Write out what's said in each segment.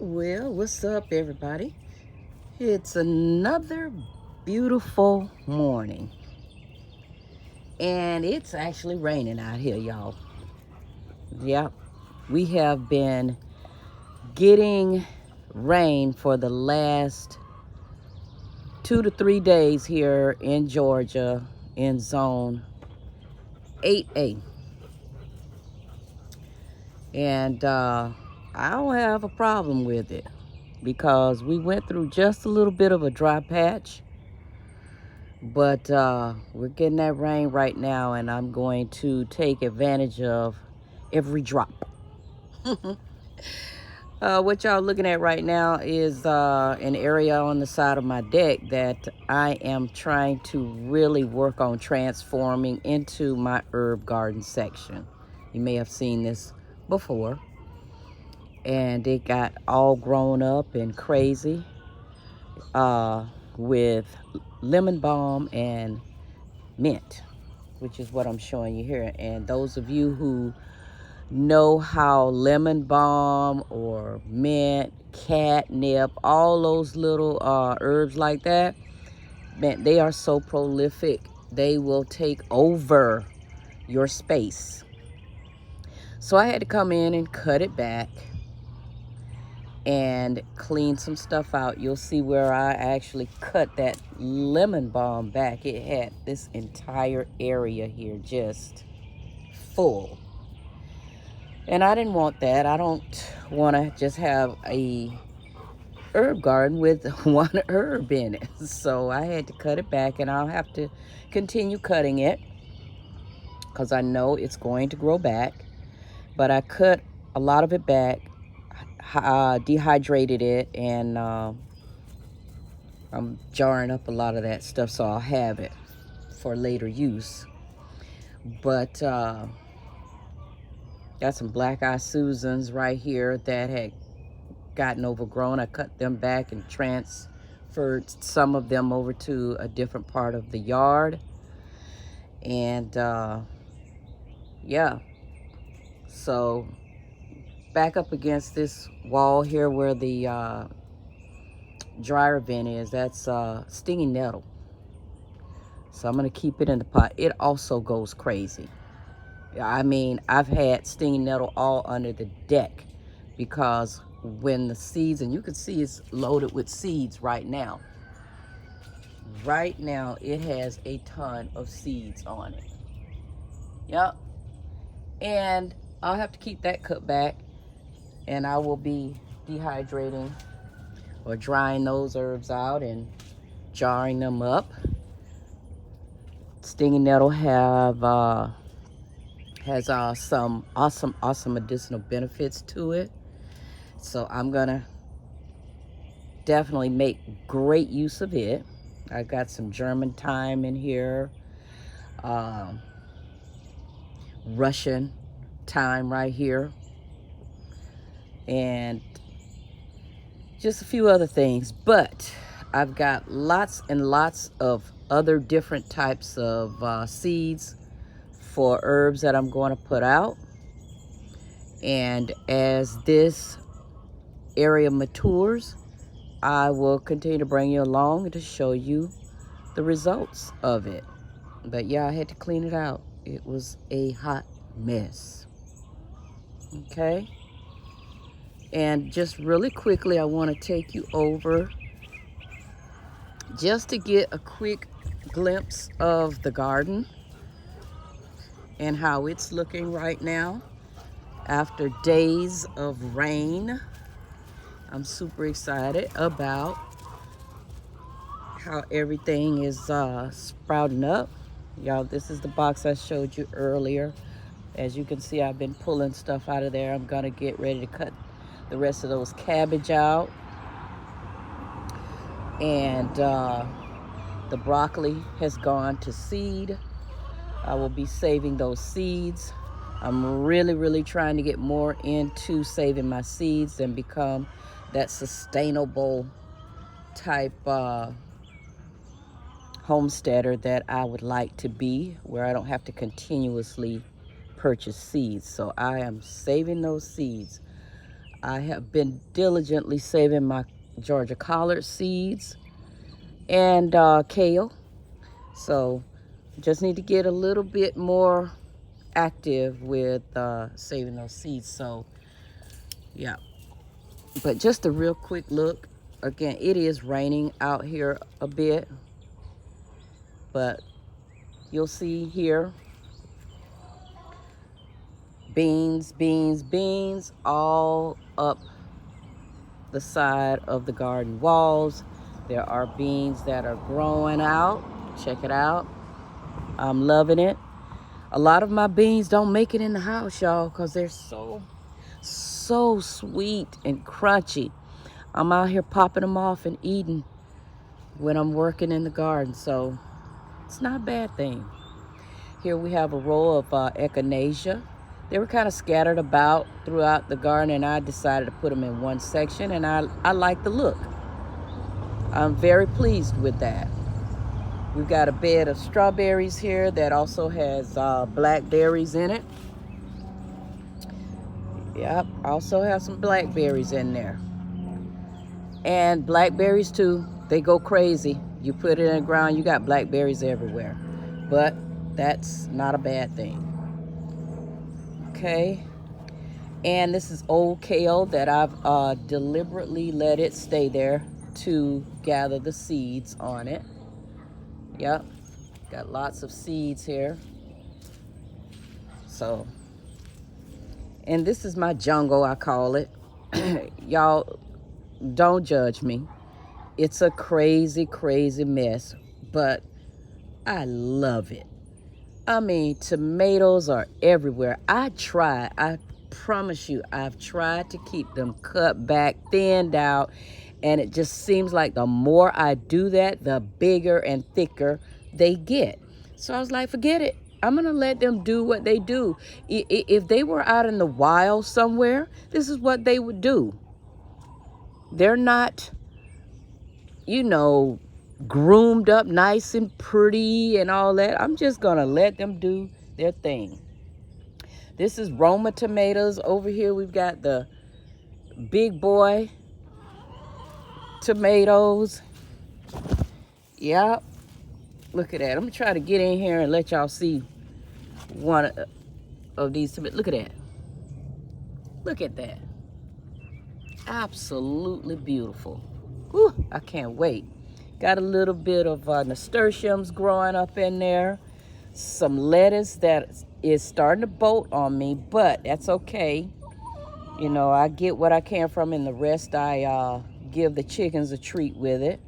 Well, what's up, everybody? It's another beautiful morning, and it's actually raining out here, y'all. Yep, we have been getting rain for the last 2 to 3 days here in Georgia in zone 8A. And I don't have a problem with it because we went through just a little bit of a dry patch. But we're getting that rain right now, and I'm going to take advantage of every drop. What y'all looking at right now is an area on the side of my deck that I am trying to really work on transforming into my herb garden section. You may have seen this before. And it got all grown up and crazy with lemon balm and mint, which is what I'm showing you here. And those of you who know how lemon balm or mint, catnip, all those little herbs like that, man, they are so prolific. They will take over your space. So I had to come in and cut it back and clean some stuff out. You'll see where I actually cut that lemon balm back. It had this entire area here just full. And I didn't want that. I don't want to just have a herb garden with one herb in it. So I had to cut it back, and I'll have to continue cutting it because I know it's going to grow back. But I cut a lot of it back, dehydrated it, and I'm jarring up a lot of that stuff so I'll have it for later use. But got some black eye Susans right here that had gotten overgrown. I cut them back and transferred some of them over to a different part of the yard. And yeah, so back up against this wall here where the dryer vent is, that's stinging nettle. So I'm going to keep it in the pot. It also goes crazy. I mean, I've had stinging nettle all under the deck because when the seeds, and you can see it's loaded with seeds right now. Right now, it has a ton of seeds on it. Yep. And I'll have to keep that cut back, and I will be dehydrating or drying those herbs out and jarring them up. Stinging nettle has some awesome medicinal benefits to it. So I'm gonna definitely make great use of it. I got some German thyme in here, Russian thyme right here, and just a few other things. But I've got lots and lots of other different types of seeds for herbs that I'm going to put out. And as this area matures, I will continue to bring you along and to show you the results of it. But yeah, I had to clean it out. It was a hot mess. Okay. And just really quickly, I want to take you over just to get a quick glimpse of the garden and how it's looking right now after days of rain. I'm super excited about how everything is sprouting up. Y'all, this is the box I showed you earlier. As you can see, I've been pulling stuff out of there. I'm gonna get ready to cut the rest of those cabbage out. And the broccoli has gone to seed. I will be saving those seeds. I'm really trying to get more into saving my seeds and become that sustainable type homesteader that I would like to be, where I don't have to continuously purchase seeds. So I am saving those seeds. I have been diligently saving my Georgia collard seeds and kale. So just need to get a little bit more active with saving those seeds. So yeah, but just a real quick look. Again, it is raining out here a bit, but you'll see here beans, beans, beans all up the side of the garden walls. There are beans that are growing out. Check it out. I'm loving it. A lot of my beans don't make it in the house, y'all, because they're so sweet and crunchy. I'm out here popping them off and eating when I'm working in the garden, so it's not a bad thing. Here we have a row of echinacea. They were kind of scattered about throughout the garden, and I decided to put them in one section, and I like the look. I'm very pleased with that. We've got a bed of strawberries here that also has blackberries in it. Yep, also have some blackberries in there. And blackberries too, they go crazy. You put it in the ground, you got blackberries everywhere. But that's not a bad thing. Okay. And this is old kale that I've deliberately let it stay there to gather the seeds on it. Yep, got lots of seeds here. So, and this is my jungle, I call it. Y'all, don't judge me. It's a crazy, crazy mess, but I love it. I mean, tomatoes are everywhere. I promise you, I've tried to keep them cut back, thinned out, and it just seems like the more I do that, the bigger and thicker they get. So I was like, forget it. I'm going to let them do what they do. If they were out in the wild somewhere, this is what they would do. They're not, you know, groomed up nice and pretty and all that. I'm just going to let them do their thing. This is Roma tomatoes. Over here we've got the big boy tomatoes. Yep. Look at that. I'm going to try to get in here and let y'all see one of these tomatoes. Look at that. Look at that. Absolutely beautiful. Whew, I can't wait. Got a little bit of nasturtiums growing up in there. Some lettuce that is starting to bolt on me, but that's okay. You know, I get what I can from, and the rest I give the chickens a treat with it.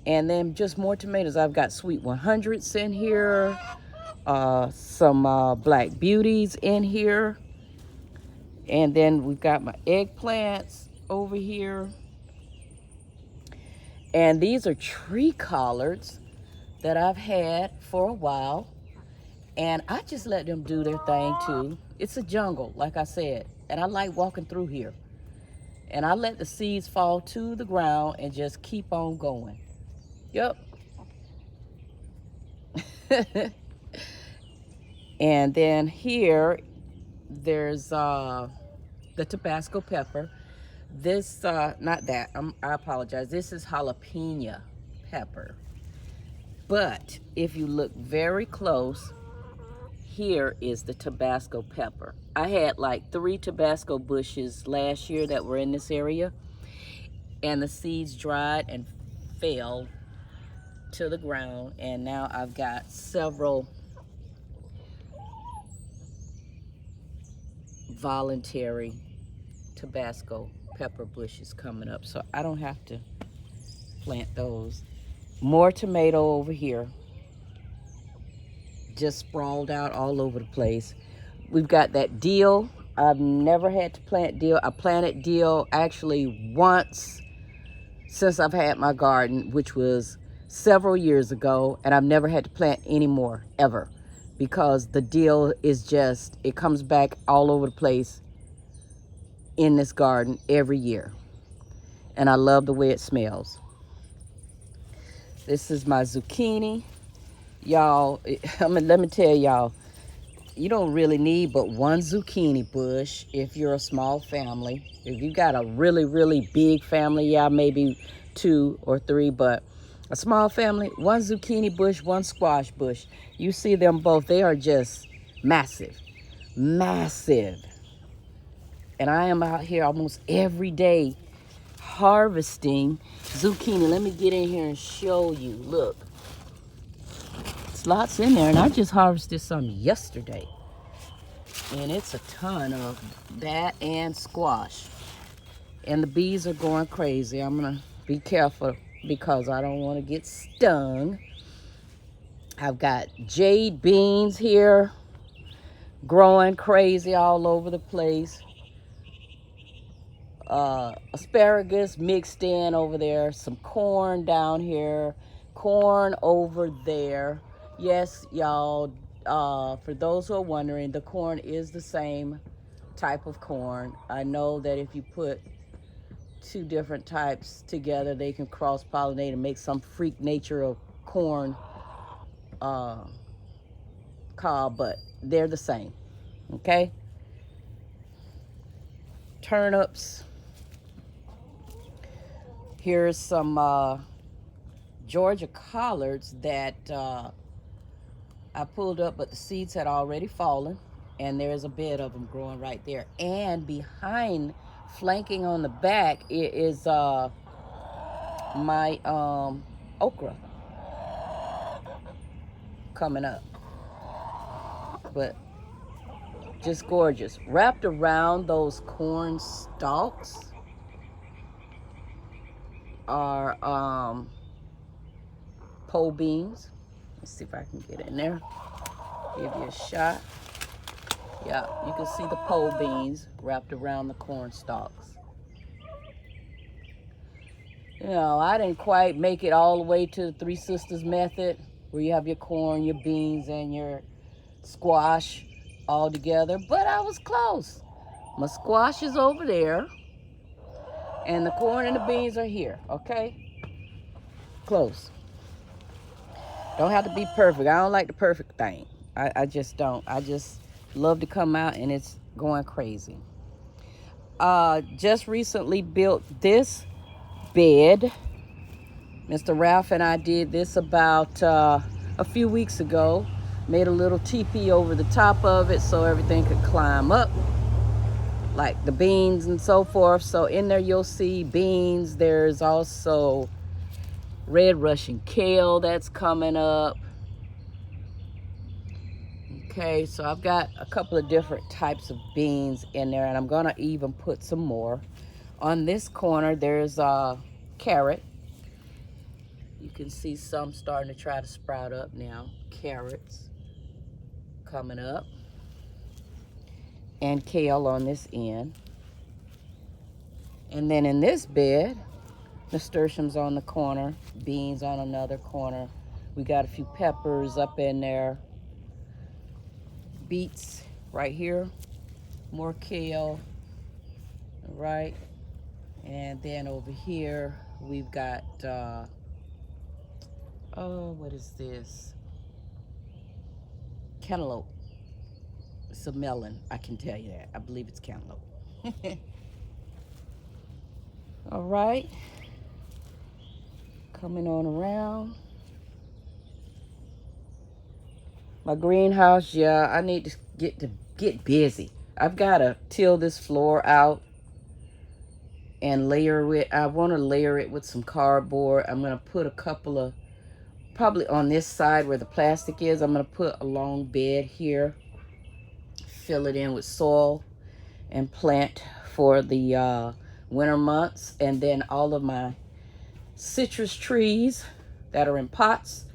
And then just more tomatoes. I've got sweet 100s in here, some black beauties in here. And then we've got my eggplants over here. And these are tree collards that I've had for a while. And I just let them do their thing too. It's a jungle, like I said. And I like walking through here. And I let the seeds fall to the ground and just keep on going. Yep. And then here, there's the Tabasco pepper. This, not that, I apologize. This is jalapeno pepper. But if you look very close, here is the Tabasco pepper. I had like 3 Tabasco bushes last year that were in this area, and the seeds dried and fell to the ground, and now I've got several voluntary Tabasco pepper bushes coming up, so I don't have to plant those. More tomato over here, just sprawled out all over the place. We've got that dill. I've never had to plant dill. I planted dill actually once since I've had my garden, which was several years ago, and I've never had to plant any more ever, because the dill is just, it comes back all over the place in this garden every year, and I love the way it smells. This is my zucchini. Y'all, let me tell y'all, you don't really need but one zucchini bush if you're a small family. If you got a really, really big family, yeah, maybe 2 or 3, but a small family, one zucchini bush, one squash bush. You see them both, they are just massive, massive. And I am out here almost every day harvesting zucchini. Let me get in here and show you. Look, it's lots in there, and I just harvested some yesterday. And it's a ton of that and squash. And the bees are going crazy. I'm gonna be careful because I don't want to get stung. I've got jade beans here growing crazy all over the place. Asparagus mixed in over there, some corn down here, corn over there. Yes, y'all, for those who are wondering, the corn is the same type of corn. I know that if you put 2 different types together, they can cross-pollinate and make some freak nature of corn cob, but they're the same, okay? Turnips. Here's some Georgia collards that I pulled up, but the seeds had already fallen, and there's a bed of them growing right there. And behind, flanking on the back, it is my okra coming up. But just gorgeous. Wrapped around those corn stalks are pole beans. Let's see if I can get in there. Give you a shot. Yeah, you can see the pole beans wrapped around the corn stalks. You know, I didn't quite make it all the way to the Three Sisters method, where you have your corn, your beans, and your squash all together, but I was close. My squash is over there, and the corn and the beans are here, okay? Close. Don't have to be perfect. I don't like the perfect thing. I just don't. I just love to come out, and it's going crazy. Just recently built this bed. Mr. Ralph and I did this about a few weeks ago. Made a little teepee over the top of it so everything could climb up, like the beans and so forth. So in there you'll see beans. There's also red Russian kale that's coming up. Okay, so I've got a couple of different types of beans in there, and I'm gonna even put some more. On this corner, there's a carrot. You can see some starting to try to sprout up now. Carrots coming up. And kale on this end. And then in this bed, nasturtiums on the corner, beans on another corner. We got a few peppers up in there. Beets right here, more kale, right? And then over here, we've got, what is this? Cantaloupe. It's a melon, I can tell you that. I believe it's cantaloupe. All right. Coming on around. My greenhouse, yeah, I need to get busy. I've got to till this floor out and layer it. I want to layer it with some cardboard. I'm going to put a couple of, probably on this side where the plastic is, I'm going to put a long bed here. Fill it in with soil and plant for the winter months. And then all of my citrus trees that are in pots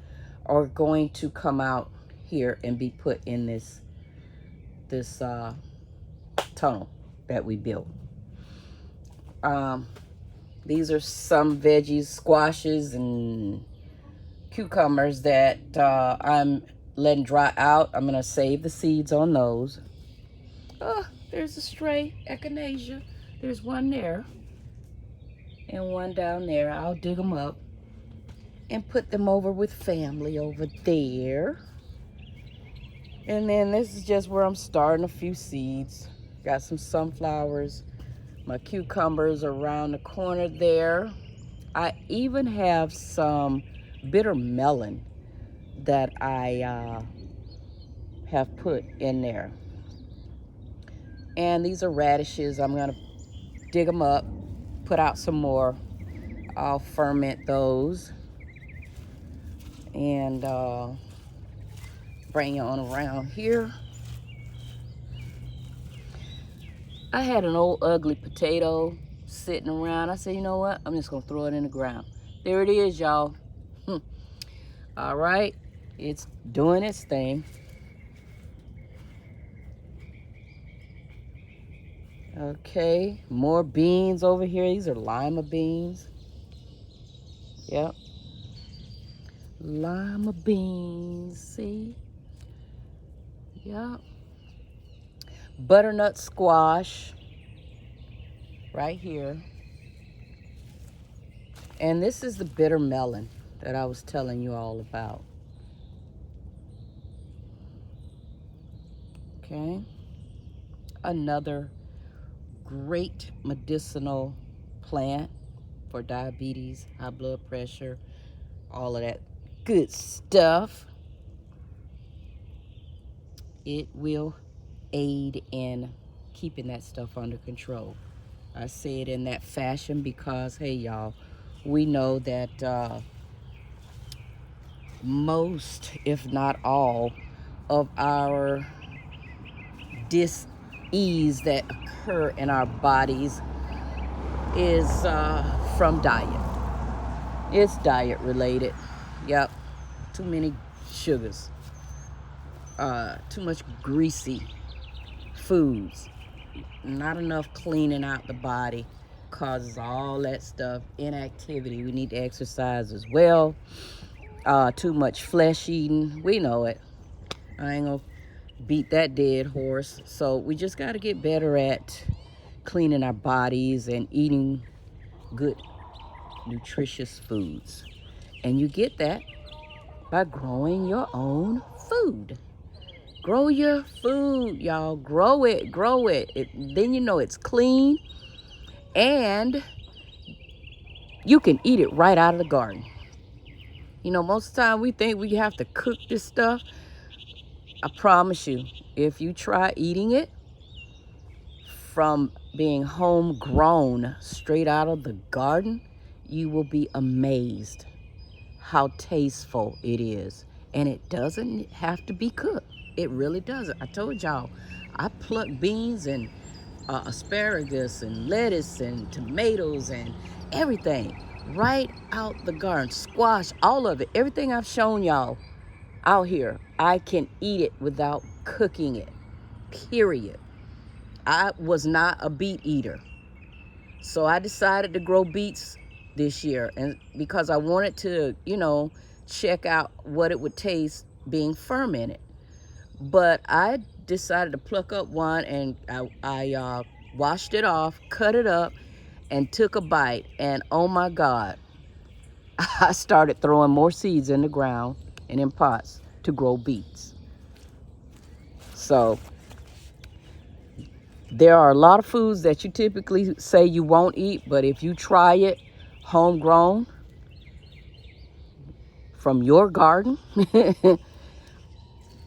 are going to come out here and be put in this tunnel that we built. These are some veggies, squashes and cucumbers that I'm letting dry out. I'm gonna save the seeds on those. Oh, there's a stray echinacea. There's one there and one down there. I'll dig them up and put them over with family over there. And then this is just where I'm starting a few seeds. Got some sunflowers. My cucumbers are around the corner there. I even have some bitter melon that I have put in there. And these are radishes. I'm going to dig them up, put out some more. I'll ferment those and bring you on around here. I had an old ugly potato sitting around. I said, you know what? I'm just going to throw it in the ground. There it is, y'all. All right. It's doing its thing. Okay. More beans over here. These are lima beans. Yep. Lima beans. See? Yep. Butternut squash. Right here. And this is the bitter melon that I was telling you all about. Okay. Another great medicinal plant for diabetes, high blood pressure, all of that good stuff. It will aid in keeping that stuff under control. I say it in that fashion because, hey, y'all, we know that most, if not all, of our dis-ease that occur in our bodies is from diet. It's diet related. Yep. Too many sugars. Too much greasy foods. Not enough cleaning out the body causes all that stuff. Inactivity. We need to exercise as well. Too much flesh eating. We know it. I ain't gonna beat that dead horse. So we just got to get better at cleaning our bodies and eating good, nutritious foods. And you get that by growing your own food. Grow your food, y'all. Grow it, grow it. Then you know it's clean and you can eat it right out of the garden. You know, most of the time we think we have to cook this stuff. I promise you, if you try eating it from being homegrown, straight out of the garden, you will be amazed how tasteful it is. And it doesn't have to be cooked. It really doesn't. I told y'all, I pluck beans and asparagus and lettuce and tomatoes and everything right out the garden. Squash, all of it. Everything I've shown y'all out here, I can eat it without cooking it, period. I was not a beet eater. So I decided to grow beets this year, and because I wanted to, you know, check out what it would taste being fermented. But I decided to pluck up one, and I washed it off, cut it up, and took a bite. And oh my God, I started throwing more seeds in the ground and in pots to grow beets. So there are a lot of foods that you typically say you won't eat, but if you try it homegrown from your garden,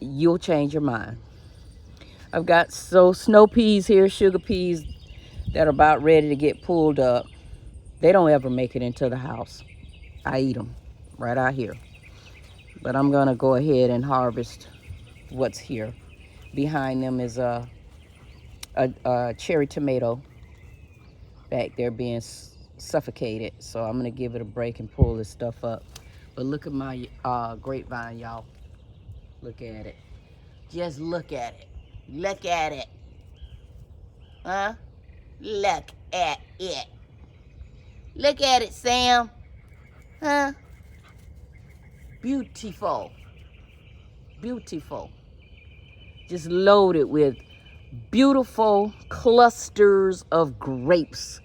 you'll change your mind. I've got snow peas here, sugar peas that are about ready to get pulled up. They don't ever make it into the house. I eat them right out here. But I'm gonna go ahead and harvest what's here. Behind them is a cherry tomato back there being suffocated. So I'm gonna give it a break and pull this stuff up. But look at my grapevine, y'all. Look at it. Just look at it. Look at it. Huh? Look at it. Look at it, Sam. Huh? Beautiful. Beautiful. Just loaded with beautiful clusters of grapes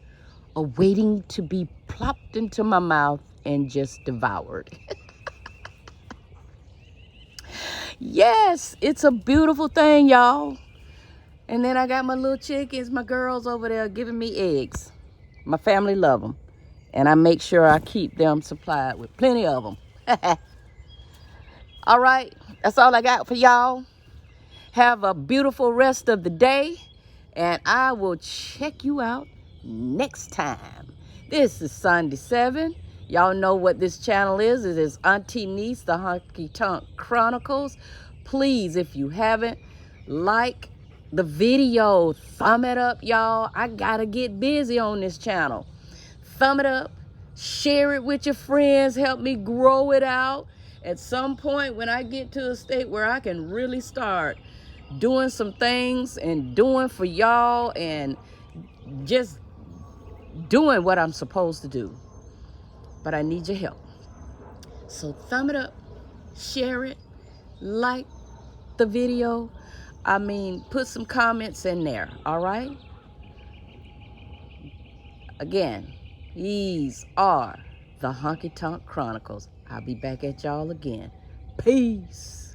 awaiting to be plopped into my mouth and just devoured. Yes, it's a beautiful thing, y'all. And then I got my little chickens, my girls over there giving me eggs. My family love them. And I make sure I keep them supplied with plenty of them. All right, that's all I got for y'all. Have a beautiful rest of the day. And I will check you out next time. This is Sunday 7. Y'all know what this channel is. It is AN-T-NEES, the Honky Tonk Chronicles. Please, if you haven't, like the video. Thumb it up, y'all. I gotta get busy on this channel. Thumb it up. Share it with your friends. Help me grow it out. At some point, when I get to a state where I can really start doing some things and doing for y'all and just doing what I'm supposed to do. But I need your help. So thumb it up, share it, like the video. I mean, put some comments in there, all right? Again, these are the Honky Tonk Chronicles. I'll be back at y'all again. Peace.